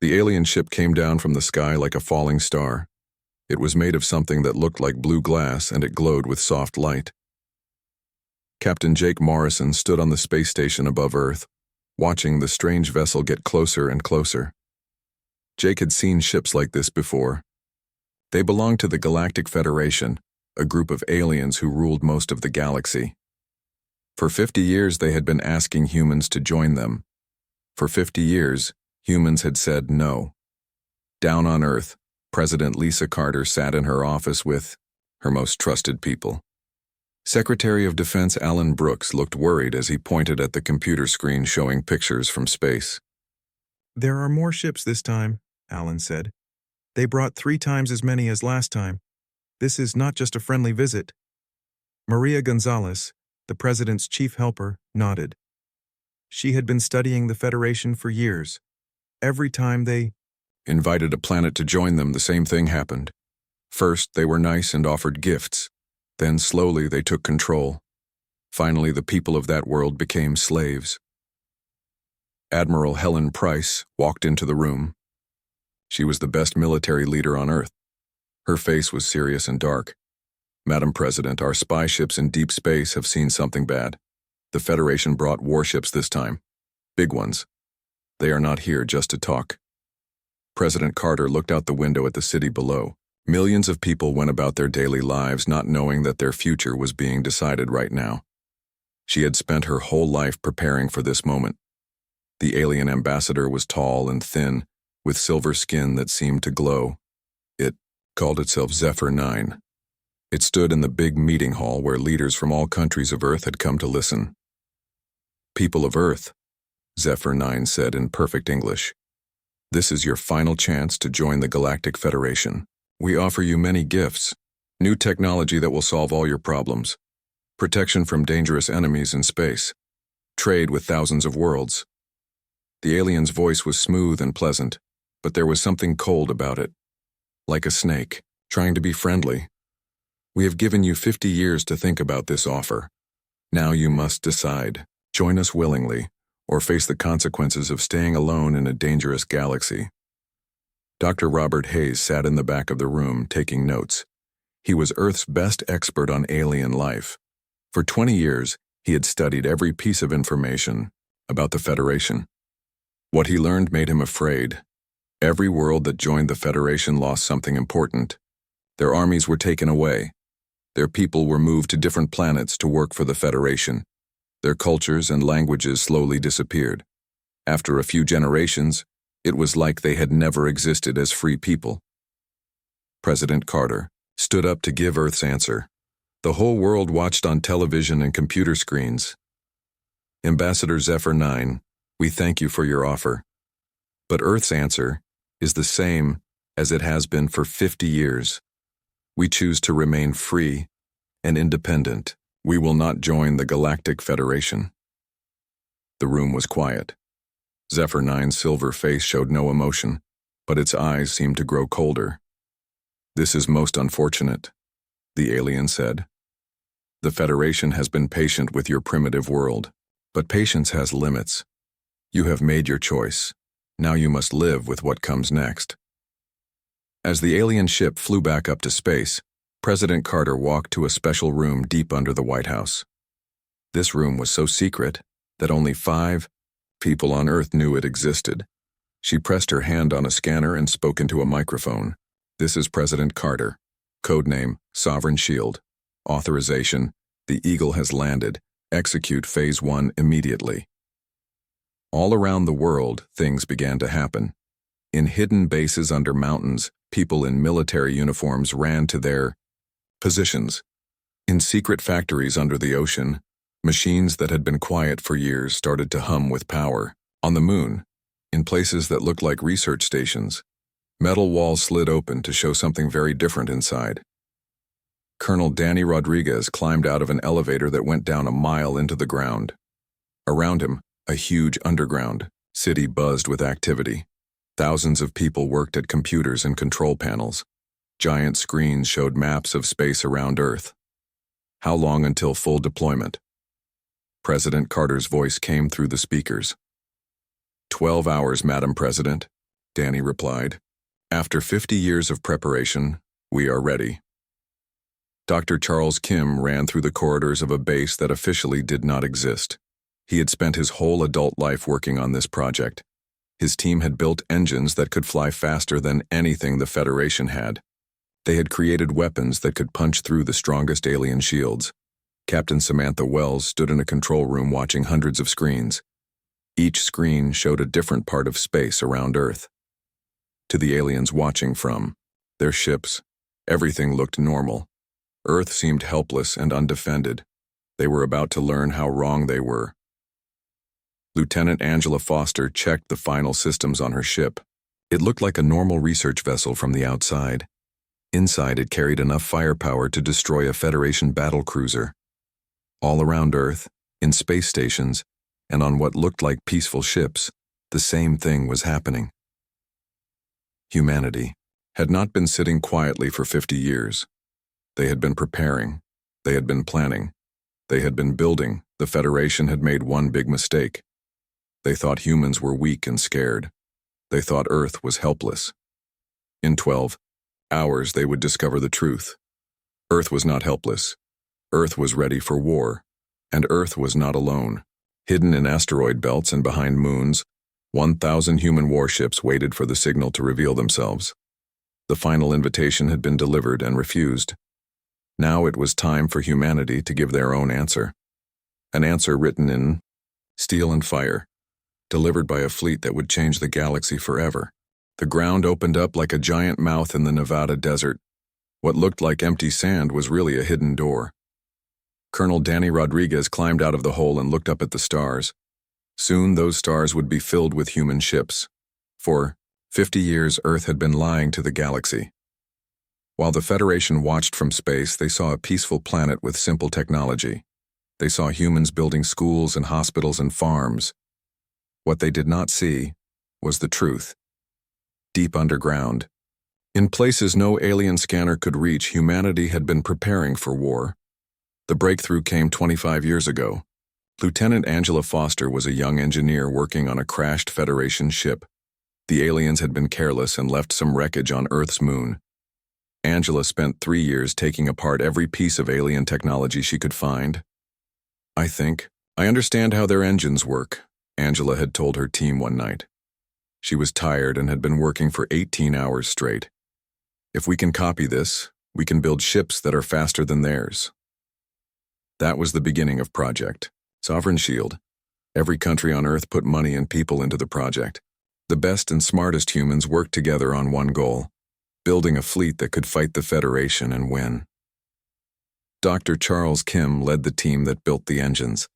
The alien ship came down from the sky like a falling star. It was made of something that looked like blue glass, and it glowed with soft light. Captain Jake Morrison stood on the space station above Earth, watching the strange vessel get closer and closer. Jake had seen ships like this before. They belonged to the Galactic Federation, a group of aliens who ruled most of the galaxy. For 50 years they had been asking humans to join them. For 50 years, humans had said no. Down on Earth, President Lisa Carter sat in her office with her most trusted people. Secretary of Defense Alan Brooks looked worried as he pointed at the computer screen showing pictures from space. "There are more ships this time," Alan said. "They brought 3 times as many as last time. This is not just a friendly visit." Maria Gonzalez, the president's chief helper, nodded. She had been studying the Federation for years. Every time they invited a planet to join them, the same thing happened. First, they were nice and offered gifts. Then slowly they took control. Finally, the people of that world became slaves. Admiral Helen Price walked into the room. She was the best military leader on Earth. Her face was serious and dark. "Madam President, our spy ships in deep space have seen something bad. The Federation brought warships this time. Big ones. They are not here just to talk." President Carter looked out the window at the city below. Millions of people went about their daily lives not knowing that their future was being decided right now. She had spent her whole life preparing for this moment. The alien ambassador was tall and thin, with silver skin that seemed to glow. It called itself Zephyr 9. It stood in the big meeting hall where leaders from all countries of Earth had come to listen. "People of Earth," Zephyr 9 said in perfect English, "this is your final chance to join the Galactic Federation. We offer you many gifts, new technology that will solve all your problems, protection from dangerous enemies in space, trade with thousands of worlds." The alien's voice was smooth and pleasant, but there was something cold about it, like a snake, trying to be friendly. "We have given you 50 years to think about this offer. Now you must decide. Join us willingly, or face the consequences of staying alone in a dangerous galaxy." Dr. Robert Hayes sat in the back of the room taking notes. He was Earth's best expert on alien life. For 20 years, he had studied every piece of information about the Federation. What he learned made him afraid. Every world that joined the Federation lost something important. Their armies were taken away. Their people were moved to different planets to work for the Federation. Their cultures and languages slowly disappeared. After a few generations, it was like they had never existed as free people. President Carter stood up to give Earth's answer. The whole world watched on television and computer screens. "Ambassador Zephyr 9, we thank you for your offer. But Earth's answer is the same as it has been for 50 years. We choose to remain free and independent. We will not join the Galactic Federation." The room was quiet. Zephyr 9's silver face showed no emotion, but its eyes seemed to grow colder. "This is most unfortunate," the alien said. "The Federation has been patient with your primitive world, but patience has limits. You have made your choice. Now you must live with what comes next." As the alien ship flew back up to space, President Carter walked to a special room deep under the White House. This room was so secret that only 5 people on Earth knew it existed. She pressed her hand on a scanner and spoke into a microphone. "This is President Carter. Codename Sovereign Shield. Authorization: the Eagle has landed. Execute Phase 1 immediately." All around the world, things began to happen. In hidden bases under mountains, people in military uniforms ran to their positions. In secret factories under the ocean, machines that had been quiet for years started to hum with power. On the moon, in places that looked like research stations, metal walls slid open to show something very different inside. Colonel Danny Rodriguez climbed out of an elevator that went down a mile into the ground. Around him, a huge underground city buzzed with activity. Thousands of people worked at computers and control panels. Giant screens showed maps of space around Earth. How long until full deployment? President Carter's voice came through the speakers. 12 hours, Madam President. Danny replied. After 50 years of preparation, we are ready. Dr. Charles Kim ran through the corridors of a base that officially did not exist. He had spent his whole adult life working on this project. His team had built engines that could fly faster than anything the Federation had. They had created weapons that could punch through the strongest alien shields. Captain Samantha Wells stood in a control room watching hundreds of screens. Each screen showed a different part of space around Earth. To the aliens watching from their ships, everything looked normal. Earth seemed helpless and undefended. They were about to learn how wrong they were. Lieutenant Angela Foster checked the final systems on her ship. It looked like a normal research vessel from the outside. Inside, it carried enough firepower to destroy a Federation battlecruiser. All around Earth, in space stations, and on what looked like peaceful ships, the same thing was happening. Humanity had not been sitting quietly for 50 years. They had been preparing. They had been planning. They had been building. The Federation had made one big mistake. They thought humans were weak and scared. They thought Earth was helpless. In 12 hours, they would discover the truth. Earth was not helpless. Earth was ready for war. And Earth was not alone. Hidden in asteroid belts and behind moons, 1,000 human warships waited for the signal to reveal themselves. The final invitation had been delivered and refused. Now it was time for humanity to give their own answer. An answer written in steel and fire, delivered by a fleet that would change the galaxy forever. The ground opened up like a giant mouth in the Nevada desert. What looked like empty sand was really a hidden door. Colonel Danny Rodriguez climbed out of the hole and looked up at the stars. Soon those stars would be filled with human ships. For 50 years, Earth had been lying to the galaxy. While the Federation watched from space, they saw a peaceful planet with simple technology. They saw humans building schools and hospitals and farms. What they did not see was the truth. Deep underground, in places no alien scanner could reach, humanity had been preparing for war. The breakthrough came 25 years ago. Lieutenant Angela Foster was a young engineer working on a crashed Federation ship. The aliens had been careless and left some wreckage on Earth's moon. Angela spent 3 years taking apart every piece of alien technology she could find. I understand how their engines work," Angela had told her team one night. She was tired and had been working for 18 hours straight. "If we can copy this, we can build ships that are faster than theirs." That was the beginning of Project Sovereign Shield. Every country on Earth put money and people into the project. The best and smartest humans worked together on one goal: building a fleet that could fight the Federation and win. Dr. Charles Kim led the team that built the engines.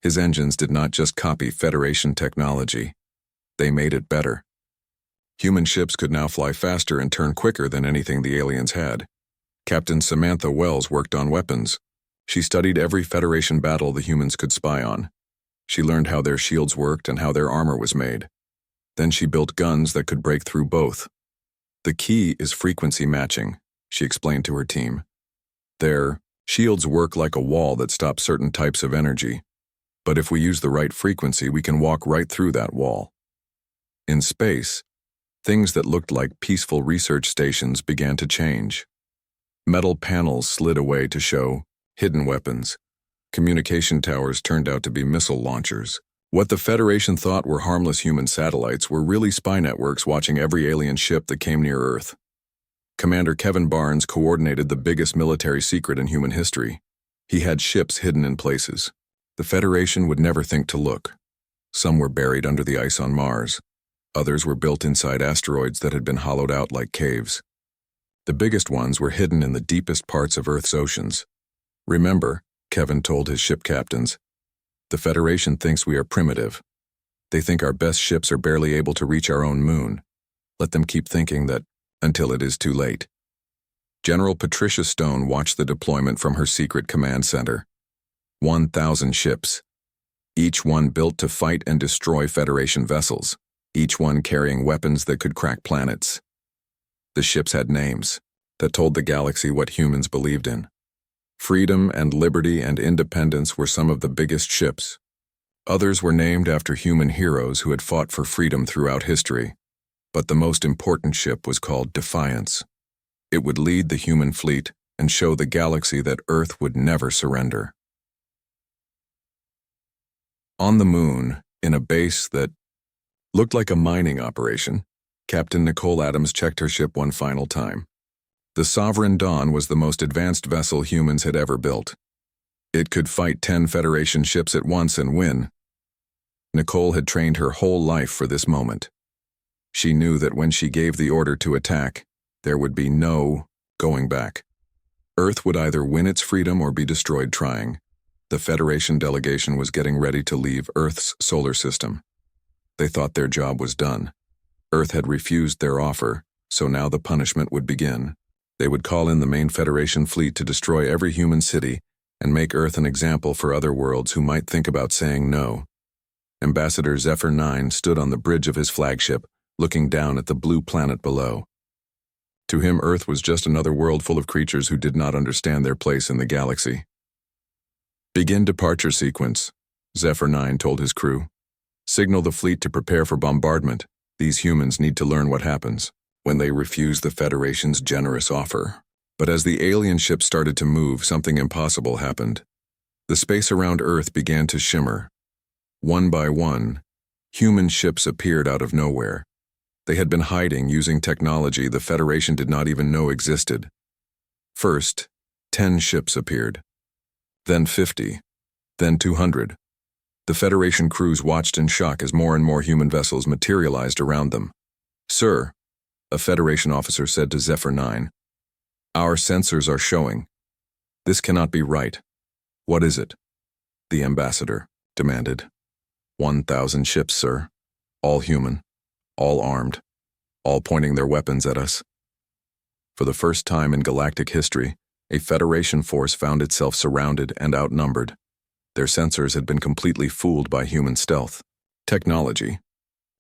His engines did not just copy Federation technology. They made it better. Human ships could now fly faster and turn quicker than anything the aliens had. Captain Samantha Wells worked on weapons. She studied every Federation battle the humans could spy on. She learned how their shields worked and how their armor was made. Then she built guns that could break through both. "The key is frequency matching," she explained to her team. "Their shields work like a wall that stops certain types of energy. But if we use the right frequency, we can walk right through that wall." In space, things that looked like peaceful research stations began to change. Metal panels slid away to show hidden weapons. Communication towers turned out to be missile launchers. What the Federation thought were harmless human satellites were really spy networks watching every alien ship that came near Earth. Commander Kevin Barnes coordinated the biggest military secret in human history. He had ships hidden in places the Federation would never think to look. Some were buried under the ice on Mars. Others were built inside asteroids that had been hollowed out like caves. The biggest ones were hidden in the deepest parts of Earth's oceans. "Remember," Kevin told his ship captains, "the Federation thinks we are primitive. They think our best ships are barely able to reach our own moon. Let them keep thinking that until it is too late." General Patricia Stone watched the deployment from her secret command center. 1,000 ships, each one built to fight and destroy Federation vessels, each one carrying weapons that could crack planets. The ships had names that told the galaxy what humans believed in. Freedom and liberty and independence were some of the biggest ships. Others were named after human heroes who had fought for freedom throughout history. But the most important ship was called Defiance. It would lead the human fleet and show the galaxy that Earth would never surrender. On the moon, in a base that looked like a mining operation, Captain Nicole Adams checked her ship one final time. The Sovereign Dawn was the most advanced vessel humans had ever built. It could fight 10 Federation ships at once and win. Nicole had trained her whole life for this moment. She knew that when she gave the order to attack, there would be no going back. Earth would either win its freedom or be destroyed trying. The Federation delegation was getting ready to leave Earth's solar system. They thought their job was done. Earth had refused their offer, so now the punishment would begin. They would call in the main Federation fleet to destroy every human city and make Earth an example for other worlds who might think about saying no. Ambassador Zephyr 9 stood on the bridge of his flagship, looking down at the blue planet below. To him, Earth was just another world full of creatures who did not understand their place in the galaxy. "Begin departure sequence," Zephyr 9 told his crew. "Signal the fleet to prepare for bombardment. These humans need to learn what happens when they refuse the Federation's generous offer." But as the alien ship started to move, something impossible happened. The space around Earth began to shimmer. One by one, human ships appeared out of nowhere. They had been hiding using technology the Federation did not even know existed. First, 10 ships appeared. Then 50. Then 200. The Federation crews watched in shock as more and more human vessels materialized around them. "Sir," a Federation officer said to Zephyr 9, "our sensors are showing. This cannot be right. What is it?" The ambassador demanded. 1,000 ships, sir. All human. All armed. All pointing their weapons at us. For the first time in galactic history, a Federation force found itself surrounded and outnumbered. Their sensors had been completely fooled by human stealth. Technology.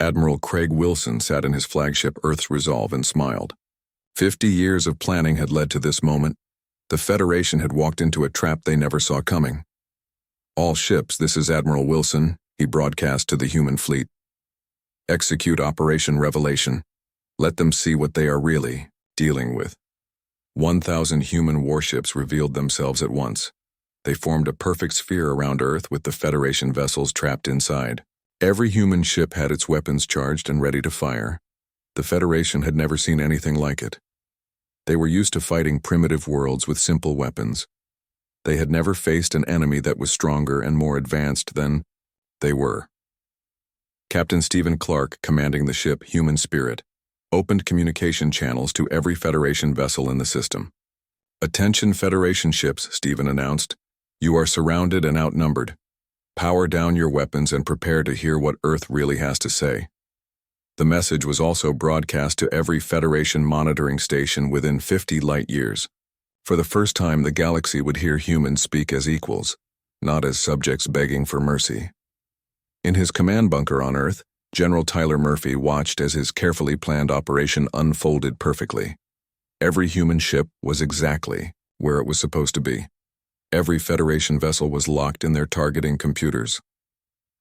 Admiral Craig Wilson sat in his flagship Earth's Resolve and smiled. 50 years of planning had led to this moment. The Federation had walked into a trap they never saw coming. "All ships, this is Admiral Wilson," he broadcast to the human fleet. "Execute Operation Revelation. Let them see what they are really dealing with." 1,000 human warships revealed themselves at once. They formed a perfect sphere around Earth with the Federation vessels trapped inside. Every human ship had its weapons charged and ready to fire. The Federation had never seen anything like it. They were used to fighting primitive worlds with simple weapons. They had never faced an enemy that was stronger and more advanced than they were. Captain Stephen Clark, commanding the ship Human Spirit, opened communication channels to every Federation vessel in the system. "Attention Federation ships," Stephen announced. "You are surrounded and outnumbered. Power down your weapons and prepare to hear what Earth really has to say." The message was also broadcast to every Federation monitoring station within 50 light years. For the first time, the galaxy would hear humans speak as equals, not as subjects begging for mercy. In his command bunker on Earth, General Tyler Murphy watched as his carefully planned operation unfolded perfectly. Every human ship was exactly where it was supposed to be. Every Federation vessel was locked in their targeting computers.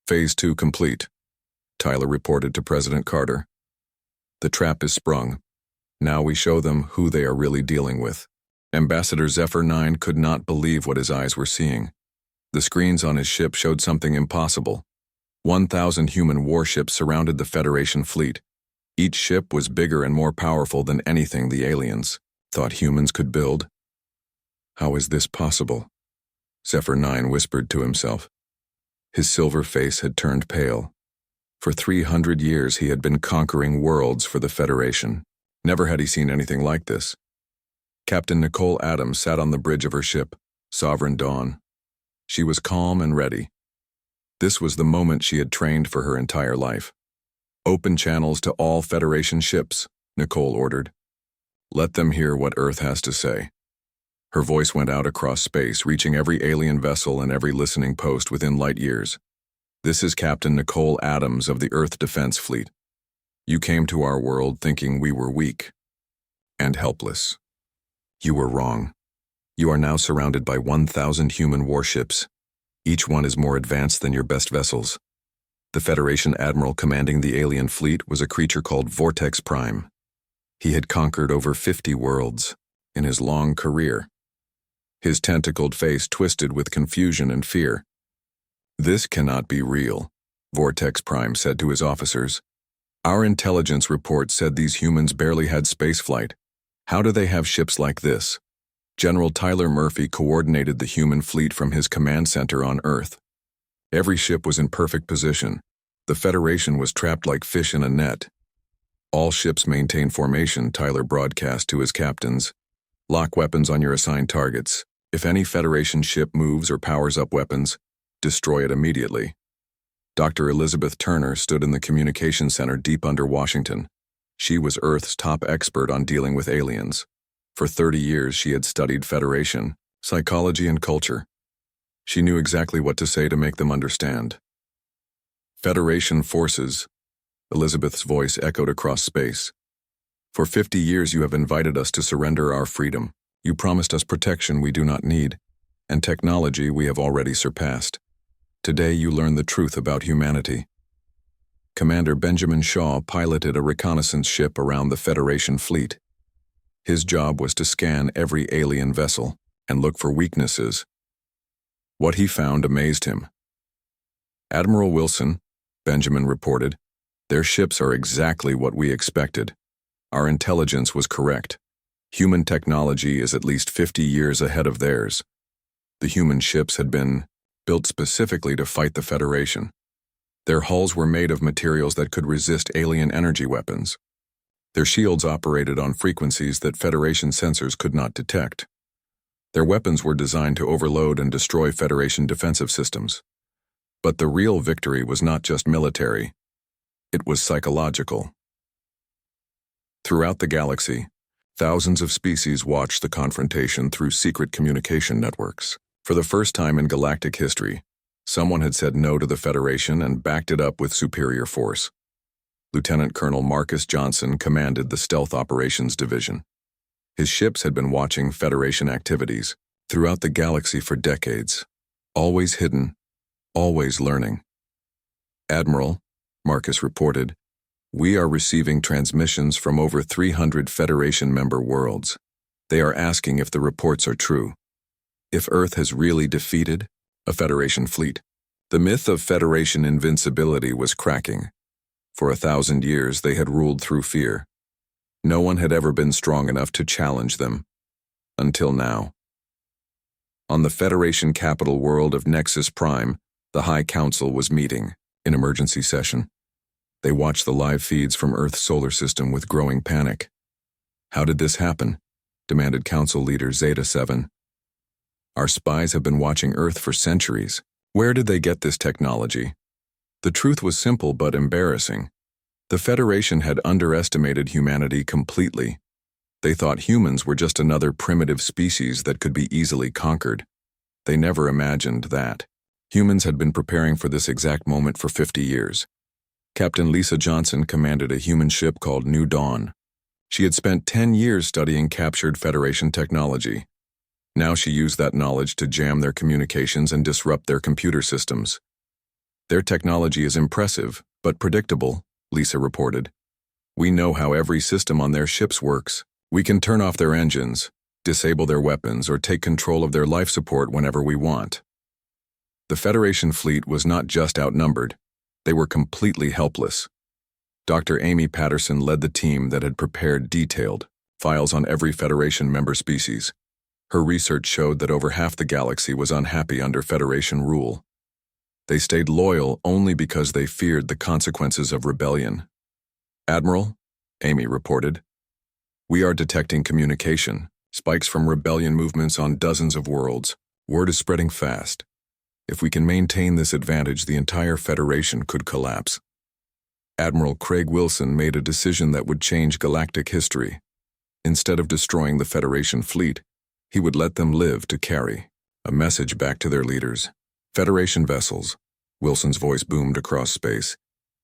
"Phase 2 complete," Tyler reported to President Carter. "The trap is sprung. Now we show them who they are really dealing with." Ambassador Zephyr 9 could not believe what his eyes were seeing. The screens on his ship showed something impossible. 1,000 human warships surrounded the Federation fleet. Each ship was bigger and more powerful than anything the aliens thought humans could build. "How is this possible?" Zephyr 9 whispered to himself. His silver face had turned pale. For 300 years he had been conquering worlds for the Federation. Never had he seen anything like this. Captain Nicole Adams sat on the bridge of her ship, Sovereign Dawn. She was calm and ready. This was the moment she had trained for her entire life. "Open channels to all Federation ships," Nicole ordered. "Let them hear what Earth has to say." Her voice went out across space, reaching every alien vessel and every listening post within light years. "This is Captain Nicole Adams of the Earth Defense Fleet. You came to our world thinking we were weak and helpless. You were wrong. You are now surrounded by 1,000 human warships. Each one is more advanced than your best vessels. The Federation admiral commanding the alien fleet was a creature called Vortex Prime. He had conquered over 50 worlds in his long career. His tentacled face twisted with confusion and fear. "This cannot be real," Vortex Prime said to his officers. "Our intelligence report said these humans barely had spaceflight. How do they have ships like this?" General Tyler Murphy coordinated the human fleet from his command center on Earth. Every ship was in perfect position. The Federation was trapped like fish in a net. "All ships maintain formation," Tyler broadcast to his captains. "Lock weapons on your assigned targets. If any Federation ship moves or powers up weapons, destroy it immediately." Dr. Elizabeth Turner stood in the communication center deep under Washington. She was Earth's top expert on dealing with aliens. For 30 years, she had studied Federation, psychology, and culture. She knew exactly what to say to make them understand. "Federation forces," Elizabeth's voice echoed across space. "For 50 years you have invited us to surrender our freedom. You promised us protection we do not need, and technology we have already surpassed. Today you learn the truth about humanity." Commander Benjamin Shaw piloted a reconnaissance ship around the Federation fleet. His job was to scan every alien vessel and look for weaknesses. What he found amazed him. "Admiral Wilson," Benjamin reported, "their ships are exactly what we expected. Our intelligence was correct. Human technology is at least 50 years ahead of theirs. The human ships had been built specifically to fight the Federation. Their hulls were made of materials that could resist alien energy weapons. Their shields operated on frequencies that Federation sensors could not detect. Their weapons were designed to overload and destroy Federation defensive systems. But the real victory was not just military. It was psychological." Throughout the galaxy, thousands of species watched the confrontation through secret communication networks. For the first time in galactic history, someone had said no to the Federation and backed it up with superior force. Lieutenant Colonel Marcus Johnson commanded the Stealth Operations Division. His ships had been watching Federation activities throughout the galaxy for decades, always hidden, always learning. "Admiral," Marcus reported, "we are receiving transmissions from over 300 Federation member worlds. They are asking if the reports are true. If Earth has really defeated a Federation fleet." The myth of Federation invincibility was cracking. For 1,000 years they had ruled through fear. No one had ever been strong enough to challenge them. Until now. On the Federation capital world of Nexus Prime, the High Council was meeting in emergency session. They watched the live feeds from Earth's solar system with growing panic. "How did this happen?" demanded Council Leader Zeta 7. "Our spies have been watching Earth for centuries. Where did they get this technology?" The truth was simple but embarrassing. The Federation had underestimated humanity completely. They thought humans were just another primitive species that could be easily conquered. They never imagined that humans had been preparing for this exact moment for 50 years. Captain Lisa Johnson commanded a human ship called New Dawn. She had spent 10 years studying captured Federation technology. Now she used that knowledge to jam their communications and disrupt their computer systems. "Their technology is impressive, but predictable," Lisa reported. "We know how every system on their ships works. We can turn off their engines, disable their weapons, or take control of their life support whenever we want." The Federation fleet was not just outnumbered, they were completely helpless. Dr. Amy Patterson led the team that had prepared detailed files on every Federation member species. Her research showed that over half the galaxy was unhappy under Federation rule. They stayed loyal only because they feared the consequences of rebellion. "Admiral," Amy reported, "we are detecting communication, spikes from rebellion movements on dozens of worlds. Word is spreading fast. If we can maintain this advantage, the entire Federation could collapse." Admiral Craig Wilson made a decision that would change galactic history. Instead of destroying the Federation fleet, he would let them live to carry a message back to their leaders. "Federation vessels," Wilson's voice boomed across space.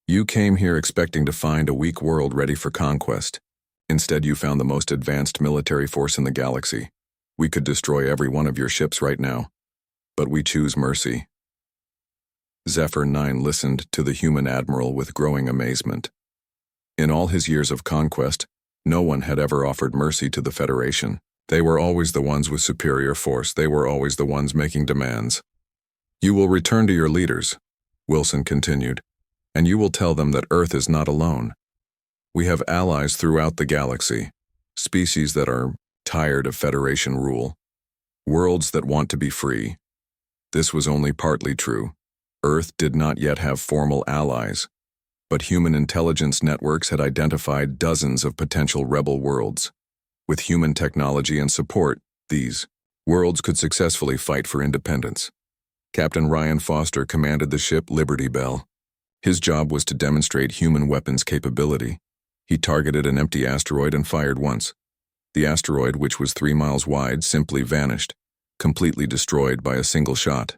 "You came here expecting to find a weak world ready for conquest. Instead, you found the most advanced military force in the galaxy. We could destroy every one of your ships right now, but we choose mercy." Zephyr 9 listened to the human admiral with growing amazement. In all his years of conquest, no one had ever offered mercy to the Federation. They were always the ones with superior force. They were always the ones making demands. "You will return to your leaders," Wilson continued, "and you will tell them that Earth is not alone. We have allies throughout the galaxy, species that are tired of Federation rule, worlds that want to be free." This was only partly true. Earth did not yet have formal allies, but human intelligence networks had identified dozens of potential rebel worlds. With human technology and support, these worlds could successfully fight for independence. Captain Ryan Foster commanded the ship Liberty Bell. His job was to demonstrate human weapons capability. He targeted an empty asteroid and fired once. The asteroid, which was 3 miles wide, simply vanished, completely destroyed by a single shot.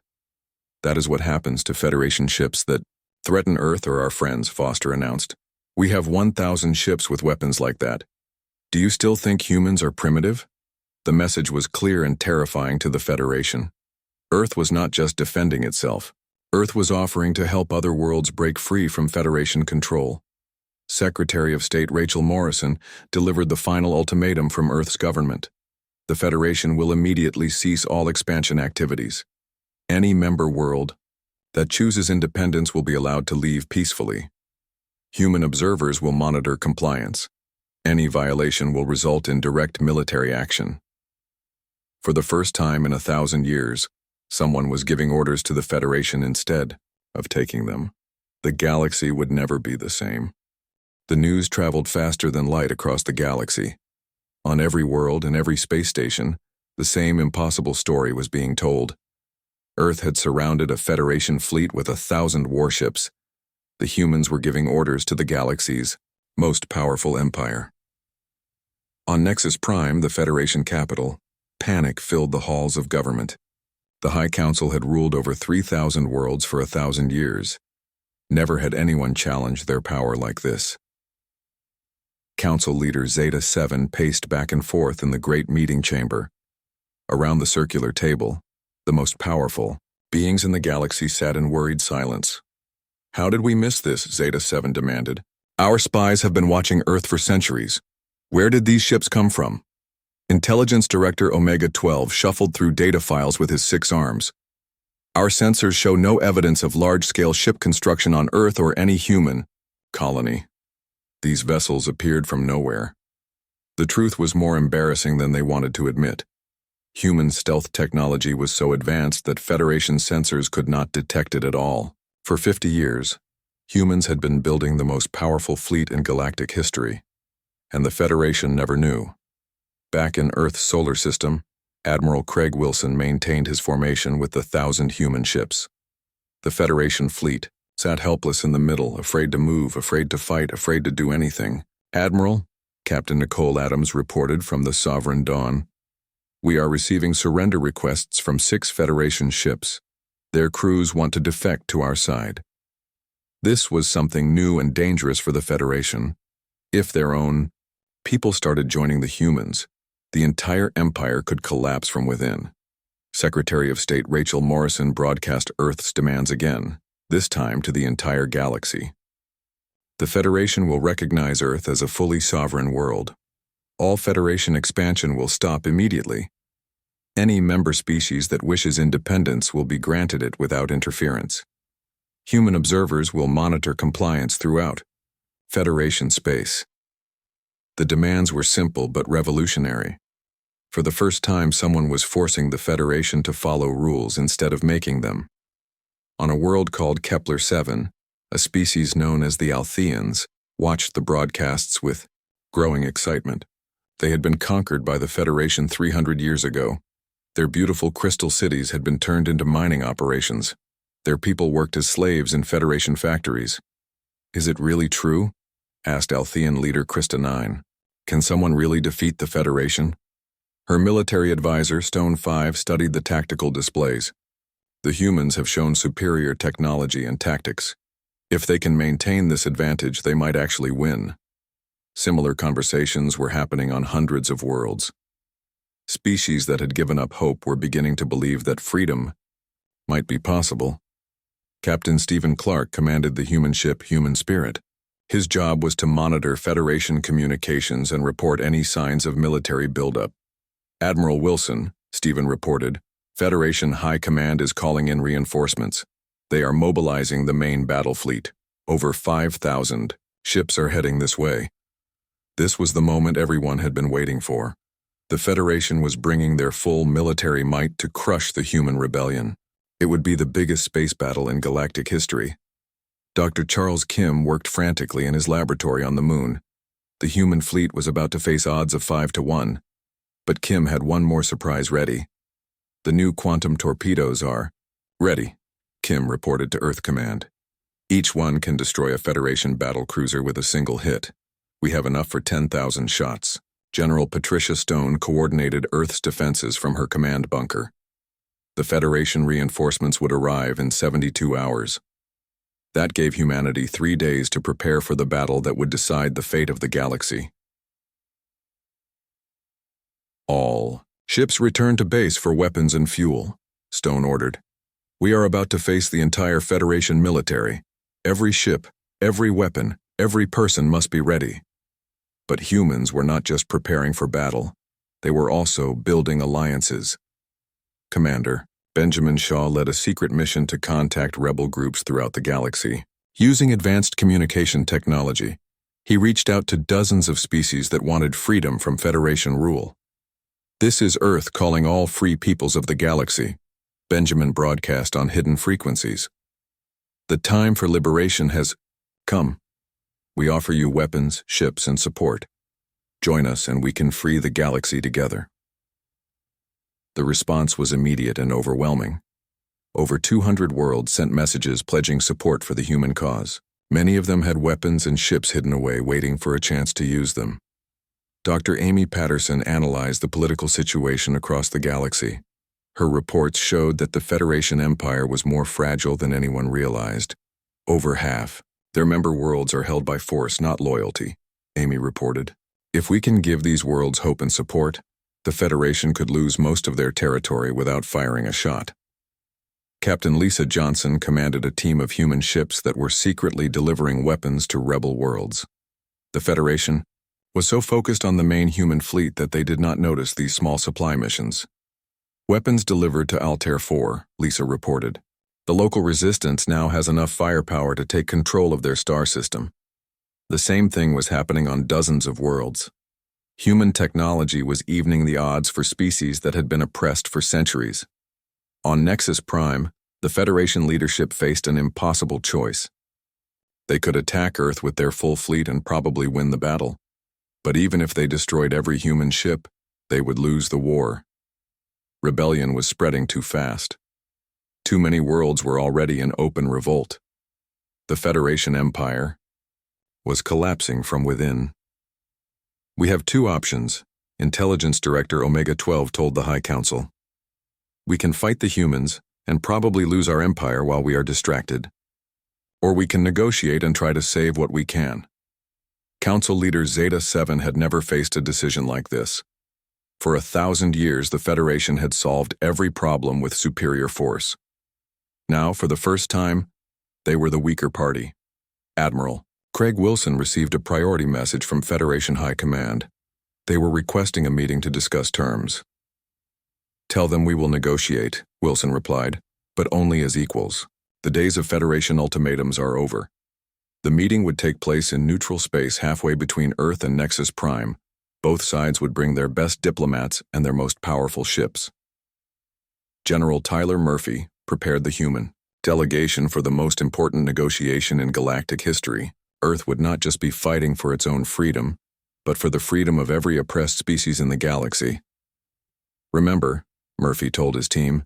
"That is what happens to Federation ships that threaten Earth or our friends," Foster announced. "We have 1,000 ships with weapons like that. Do you still think humans are primitive?" The message was clear and terrifying to the Federation. Earth was not just defending itself. Earth was offering to help other worlds break free from Federation control. Secretary of State Rachel Morrison delivered the final ultimatum from Earth's government. The Federation will immediately cease all expansion activities. Any member world that chooses independence will be allowed to leave peacefully. Human observers will monitor compliance. Any violation will result in direct military action. For the first time in 1,000 years, someone was giving orders to the Federation instead of taking them. The galaxy would never be the same. The news traveled faster than light across the galaxy. On every world and every space station, the same impossible story was being told. Earth had surrounded a Federation fleet with 1,000 warships. The humans were giving orders to the galaxy's most powerful empire. On Nexus Prime, the Federation capital, panic filled the halls of government. The High Council had ruled over 3,000 worlds for 1,000 years. Never had anyone challenged their power like this. Council leader Zeta 7 paced back and forth in the great meeting chamber. Around the circular table, the most powerful beings in the galaxy sat in worried silence. "How did we miss this?" Zeta 7 demanded. "Our spies have been watching Earth for centuries. Where did these ships come from?" Intelligence Director Omega 12 shuffled through data files with his 6 arms. "Our sensors show no evidence of large-scale ship construction on Earth or any human colony. These vessels appeared from nowhere." The truth was more embarrassing than they wanted to admit. Human stealth technology was so advanced that Federation sensors could not detect it at all. For 50 years, humans had been building the most powerful fleet in galactic history, and the Federation never knew. Back in Earth's solar system, Admiral Craig Wilson maintained his formation with the 1,000 human ships. The Federation fleet sat helpless in the middle, afraid to move, afraid to fight, afraid to do anything. "Admiral," Captain Nicole Adams reported from the Sovereign Dawn, "we are receiving surrender requests from 6 Federation ships. Their crews want to defect to our side." This was something new and dangerous for the Federation. If their own people started joining the humans, the entire empire could collapse from within. Secretary of State Rachel Morrison broadcast Earth's demands again, this time to the entire galaxy. "The Federation will recognize Earth as a fully sovereign world. All Federation expansion will stop immediately. Any member species that wishes independence will be granted it without interference. Human observers will monitor compliance throughout Federation space." The demands were simple but revolutionary. For the first time, someone was forcing the Federation to follow rules instead of making them. On a world called Kepler 7, a species known as the Altheans watched the broadcasts with growing excitement. They had been conquered by the Federation 300 years ago. Their beautiful crystal cities had been turned into mining operations. Their people worked as slaves in Federation factories. "Is it really true?" asked Althean leader Krista 9. "Can someone really defeat the Federation?" Her military advisor, Stone 5, studied the tactical displays. "The humans have shown superior technology and tactics. If they can maintain this advantage, they might actually win." Similar conversations were happening on hundreds of worlds. Species that had given up hope were beginning to believe that freedom might be possible. Captain Stephen Clark commanded the human ship Human Spirit. His job was to monitor Federation communications and report any signs of military buildup. Admiral Wilson, Stephen reported, Federation High Command is calling in reinforcements. They are mobilizing the main battle fleet. Over 5,000 ships are heading this way. This was the moment everyone had been waiting for. The Federation was bringing their full military might to crush the human rebellion. It would be the biggest space battle in galactic history. Dr. Charles Kim worked frantically in his laboratory on the moon. The human fleet was about to face odds of 5-1. But Kim had one more surprise ready. The new quantum torpedoes are ready, Kim reported to Earth Command. Each one can destroy a Federation battle cruiser with a single hit. We have enough for 10,000 shots. General Patricia Stone coordinated Earth's defenses from her command bunker. The Federation reinforcements would arrive in 72 hours. That gave humanity 3 days to prepare for the battle that would decide the fate of the galaxy. All ships return to base for weapons and fuel, Stone ordered. We are about to face the entire Federation military. Every ship, every weapon, every person must be ready. But humans were not just preparing for battle. They were also building alliances. Commander Benjamin Shaw led a secret mission to contact rebel groups throughout the galaxy. Using advanced communication technology, he reached out to dozens of species that wanted freedom from Federation rule. This is Earth calling all free peoples of the galaxy, Benjamin broadcast on hidden frequencies. The time for liberation has come. We offer you weapons, ships, and support. Join us and we can free the galaxy together. The response was immediate and overwhelming. Over 200 worlds sent messages pledging support for the human cause. Many of them had weapons and ships hidden away waiting for a chance to use them. Dr. Amy Patterson analyzed the political situation across the galaxy. Her reports showed that the Federation Empire was more fragile than anyone realized. Over half their member worlds are held by force, not loyalty, Amy reported. If we can give these worlds hope and support, the Federation could lose most of their territory without firing a shot. Captain Lisa Johnson commanded a team of human ships that were secretly delivering weapons to rebel worlds. The Federation was so focused on the main human fleet that they did not notice these small supply missions. Weapons delivered to Altair 4, Lisa reported. The local resistance now has enough firepower to take control of their star system. The same thing was happening on dozens of worlds. Human technology was evening the odds for species that had been oppressed for centuries. On Nexus Prime, the Federation leadership faced an impossible choice. They could attack Earth with their full fleet and probably win the battle. But even if they destroyed every human ship, they would lose the war. Rebellion was spreading too fast. Too many worlds were already in open revolt. The Federation Empire was collapsing from within. We have two options, Intelligence Director Omega-12 told the High Council. We can fight the humans and probably lose our empire while we are distracted. Or we can negotiate and try to save what we can. Council leader Zeta-7 had never faced a decision like this. For 1,000 years, the Federation had solved every problem with superior force. Now, for the first time, they were the weaker party. Admiral Craig Wilson received a priority message from Federation High Command. They were requesting a meeting to discuss terms. Tell them we will negotiate, Wilson replied, but only as equals. The days of Federation ultimatums are over. The meeting would take place in neutral space halfway between Earth and Nexus Prime. Both sides would bring their best diplomats and their most powerful ships. General Tyler Murphy prepared the human delegation for the most important negotiation in galactic history. Earth would not just be fighting for its own freedom, but for the freedom of every oppressed species in the galaxy. Remember, Murphy told his team,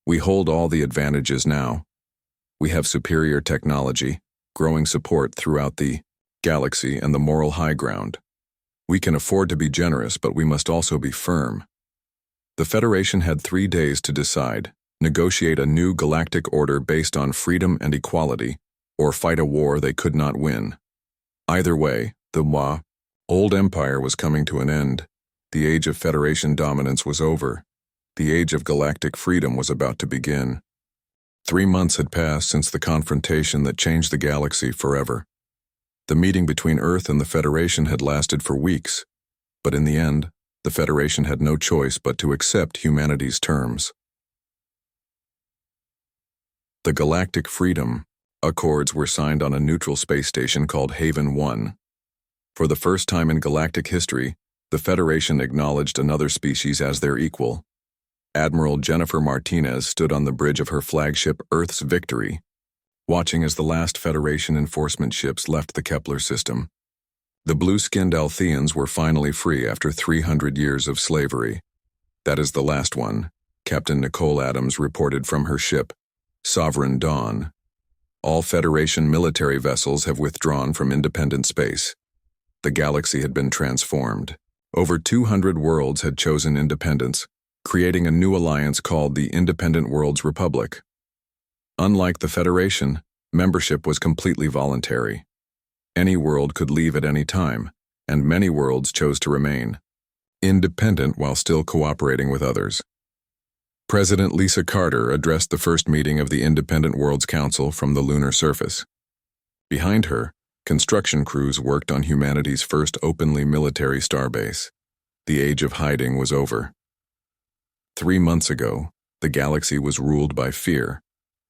we hold all the advantages now. We have superior technology, growing support throughout the galaxy, and the moral high ground. We can afford to be generous, but we must also be firm. The Federation had 3 days to decide, negotiate a new galactic order based on freedom and equality, or fight a war they could not win. Either way, the old empire was coming to an end. The age of Federation dominance was over. The age of galactic freedom was about to begin. 3 months had passed since the confrontation that changed the galaxy forever. The meeting between Earth and the Federation had lasted for weeks, but in the end, the Federation had no choice but to accept humanity's terms. The Galactic Freedom Accords were signed on a neutral space station called Haven 1. For the first time in galactic history, the Federation acknowledged another species as their equal. Admiral Jennifer Martinez stood on the bridge of her flagship Earth's Victory, watching as the last Federation enforcement ships left the Kepler system. The blue-skinned Altheans were finally free after 300 years of slavery. That is the last one, Captain Nicole Adams reported from her ship, Sovereign Dawn. All Federation military vessels have withdrawn from independent space. The galaxy had been transformed. Over 200 worlds had chosen independence, creating a new alliance called the Independent Worlds Republic. Unlike the Federation, membership was completely voluntary. Any world could leave at any time, and many worlds chose to remain, independent while still cooperating with others. President Lisa Carter addressed the first meeting of the Independent Worlds Council from the lunar surface. Behind her, construction crews worked on humanity's first openly military starbase. The age of hiding was over. 3 months ago, the galaxy was ruled by fear,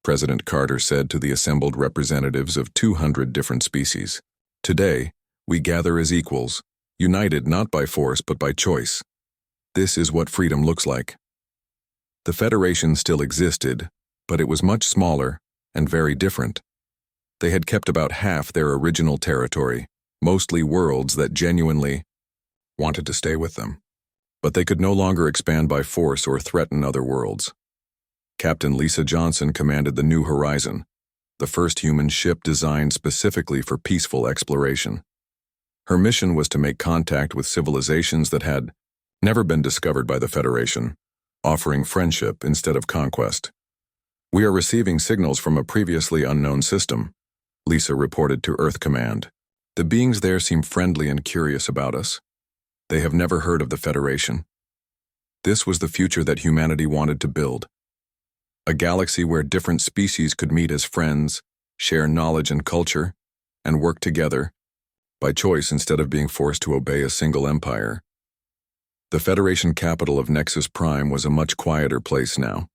President Carter said to the assembled representatives of 200 different species. Today, we gather as equals, united not by force but by choice. This is what freedom looks like. The Federation still existed, but it was much smaller and very different. They had kept about half their original territory, mostly worlds that genuinely wanted to stay with them. But they could no longer expand by force or threaten other worlds. Captain Lisa Johnson commanded the New Horizon, the first human ship designed specifically for peaceful exploration. Her mission was to make contact with civilizations that had never been discovered by the Federation, offering friendship instead of conquest. "We are receiving signals from a previously unknown system," Lisa reported to Earth Command. "The beings there seem friendly and curious about us. They have never heard of the Federation." This was the future that humanity wanted to build. A galaxy where different species could meet as friends, share knowledge and culture, and work together, by choice instead of being forced to obey a single empire. The Federation capital of Nexus Prime was a much quieter place now.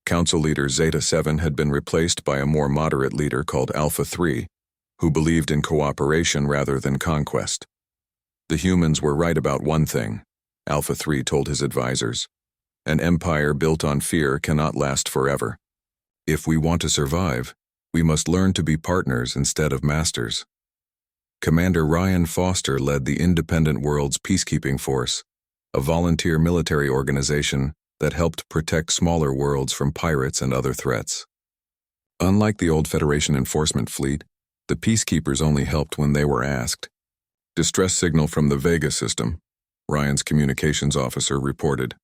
Council leader Zeta 7 had been replaced by a more moderate leader called Alpha 3, who believed in cooperation rather than conquest. The humans were right about one thing, Alpha 3 told his advisors. An empire built on fear cannot last forever. If we want to survive, we must learn to be partners instead of masters. Commander Ryan Foster led the Independent Worlds Peacekeeping Force, a volunteer military organization that helped protect smaller worlds from pirates and other threats. Unlike the old Federation enforcement fleet, the peacekeepers only helped when they were asked. "Distress signal from the Vega system," Ryan's communications officer reported.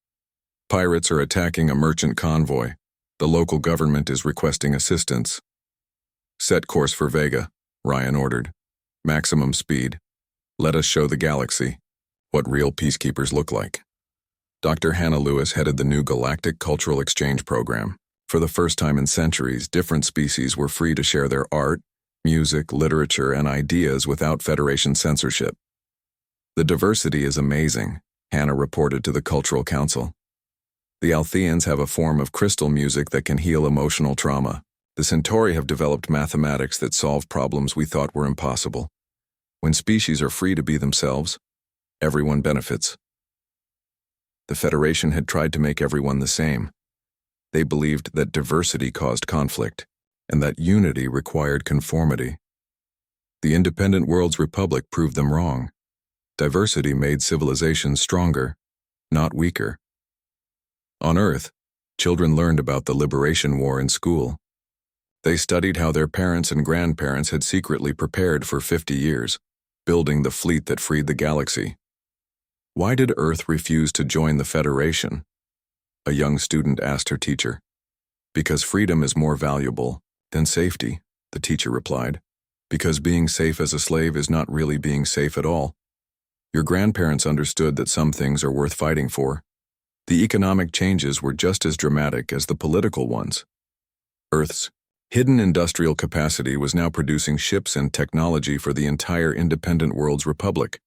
"Pirates are attacking a merchant convoy. The local government is requesting assistance." "Set course for Vega," Ryan ordered. "Maximum speed. Let us show the galaxy what real peacekeepers look like." Dr. Hannah Lewis headed the new Galactic Cultural Exchange Program. For the first time in centuries, different species were free to share their art, music, literature, and ideas without Federation censorship. "The diversity is amazing," Hannah reported to the Cultural Council. "The Altheans have a form of crystal music that can heal emotional trauma. The Centauri have developed mathematics that solve problems we thought were impossible. When species are free to be themselves, everyone benefits." The Federation had tried to make everyone the same. They believed that diversity caused conflict, and that unity required conformity. The Independent Worlds Republic proved them wrong. Diversity made civilizations stronger, not weaker. On Earth, children learned about the Liberation War in school. They studied how their parents and grandparents had secretly prepared for 50 years, building the fleet that freed the galaxy. "Why did Earth refuse to join the Federation?" a young student asked her teacher. "Because freedom is more valuable than safety," the teacher replied. "Because being safe as a slave is not really being safe at all. Your grandparents understood that some things are worth fighting for. The economic changes were just as dramatic as the political ones. Earth's hidden industrial capacity was now producing ships and technology for the entire independent world's republic.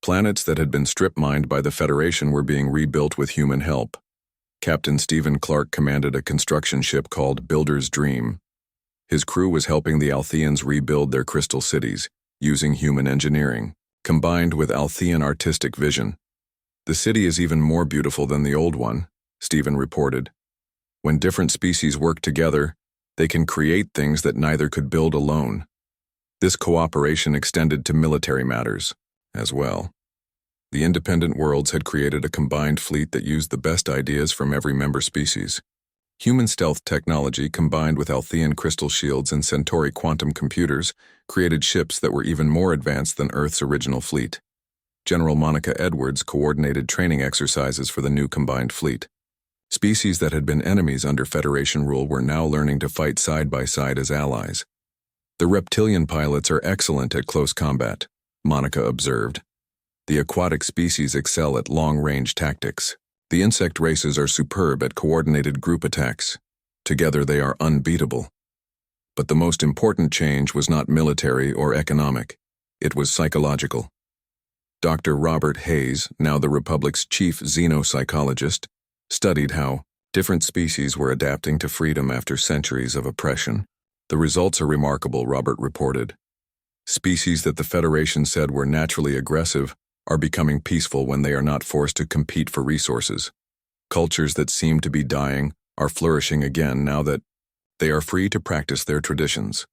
Planets that had been strip-mined by the Federation were being rebuilt with human help. Captain Stephen Clark commanded a construction ship called Builder's Dream. His crew was helping the Altheans rebuild their crystal cities, using human engineering, combined with Althean artistic vision. "The city is even more beautiful than the old one," Stephen reported. "When different species work together, they can create things that neither could build alone." This cooperation extended to military matters as well. The independent worlds had created a combined fleet that used the best ideas from every member species. Human stealth technology combined with Althean crystal shields and Centauri quantum computers created ships that were even more advanced than Earth's original fleet. General Monica Edwards coordinated training exercises for the new combined fleet. Species that had been enemies under Federation rule were now learning to fight side by side as allies. "The reptilian pilots are excellent at close combat," Monica observed. "The aquatic species excel at long-range tactics. The insect races are superb at coordinated group attacks. Together they are unbeatable." But the most important change was not military or economic. It was psychological. Dr. Robert Hayes, now the Republic's chief xenopsychologist, studied how different species were adapting to freedom after centuries of oppression. "The results are remarkable," Robert reported. "Species that the Federation said were naturally aggressive are becoming peaceful when they are not forced to compete for resources. Cultures that seem to be dying are flourishing again now that they are free to practice their traditions."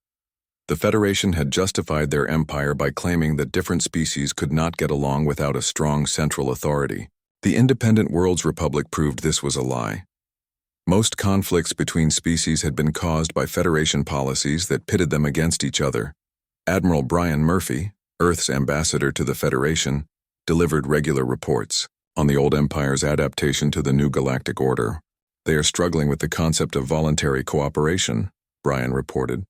The Federation had justified their empire by claiming that different species could not get along without a strong central authority. The independent world's republic proved this was a lie. Most conflicts between species had been caused by Federation policies that pitted them against each other. Admiral Brian Murphy, Earth's ambassador to the Federation, delivered regular reports on the old empire's adaptation to the new galactic order. "They are struggling with the concept of voluntary cooperation," Brian reported.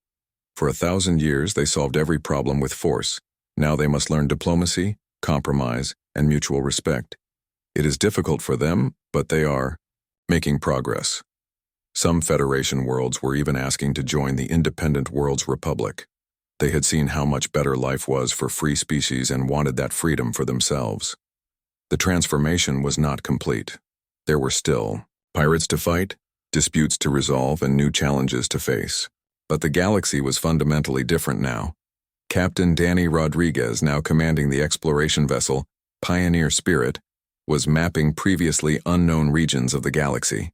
"For 1,000 years they solved every problem with force. Now they must learn diplomacy, compromise, and mutual respect. It is difficult for them, but they are making progress." Some Federation worlds were even asking to join the independent world's republic. They had seen how much better life was for free species and wanted that freedom for themselves. The transformation was not complete. There were still pirates to fight, disputes to resolve, and new challenges to face. But the galaxy was fundamentally different now. Captain Danny Rodriguez, now commanding the exploration vessel Pioneer Spirit, was mapping previously unknown regions of the galaxy.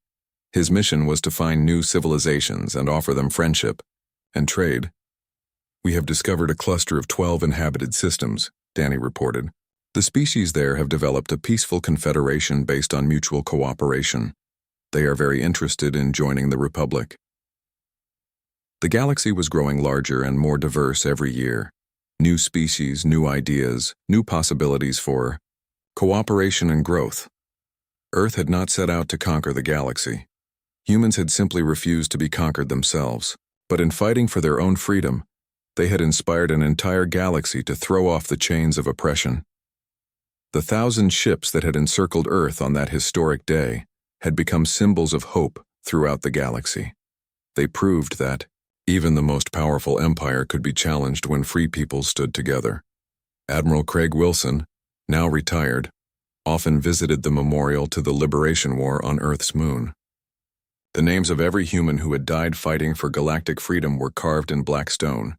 His mission was to find new civilizations and offer them friendship and trade. "We have discovered a cluster of 12 inhabited systems," Danny reported. "The species there have developed a peaceful confederation based on mutual cooperation. They are very interested in joining the Republic." The galaxy was growing larger and more diverse every year. New species, new ideas, new possibilities for cooperation and growth. Earth had not set out to conquer the galaxy. Humans had simply refused to be conquered themselves. But in fighting for their own freedom, they had inspired an entire galaxy to throw off the chains of oppression. The 1,000 ships that had encircled Earth on that historic day had become symbols of hope throughout the galaxy. They proved that even the most powerful empire could be challenged when free peoples stood together. Admiral Craig Wilson, now retired, often visited the memorial to the Liberation War on Earth's moon. The names of every human who had died fighting for galactic freedom were carved in black stone.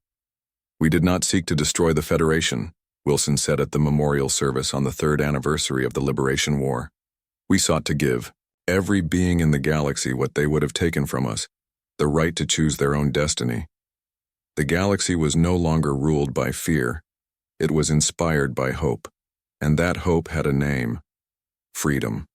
"We did not seek to destroy the Federation," Wilson said at the memorial service on the 3rd anniversary of the Liberation War. "We sought to give every being in the galaxy what they would have taken from us, the right to choose their own destiny." The galaxy was no longer ruled by fear. It was inspired by hope, and that hope had a name: freedom.